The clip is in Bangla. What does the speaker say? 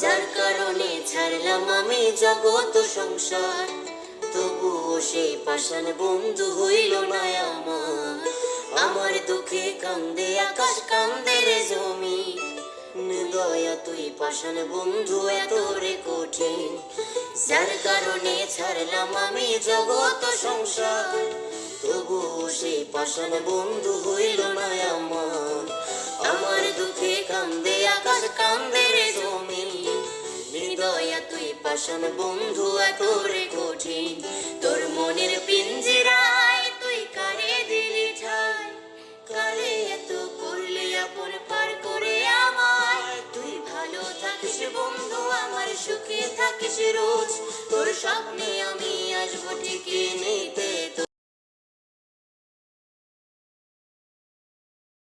যার কারণে ছাড়লাম আমি জগৎ সংসার, তবুও সেই পাষাণ বন্ধু হইল না আমার। আমার দুঃখে কান্দে আকাশ, কান্দে রে জমি, দয়া তুই পাষাণ বন্ধু এত রে কঠিন। যার কারণে ছাড়লাম আমি জগৎ সংসার, তবুও সেই পাষাণ বন্ধু হইল না আমার। আমার দুঃখে কান্দে আকাশ, কান্দে রে জমি, দয়া তুই পাষাণ বন্ধু এত রে কঠিন। তোর মনের পিঞ্জিরা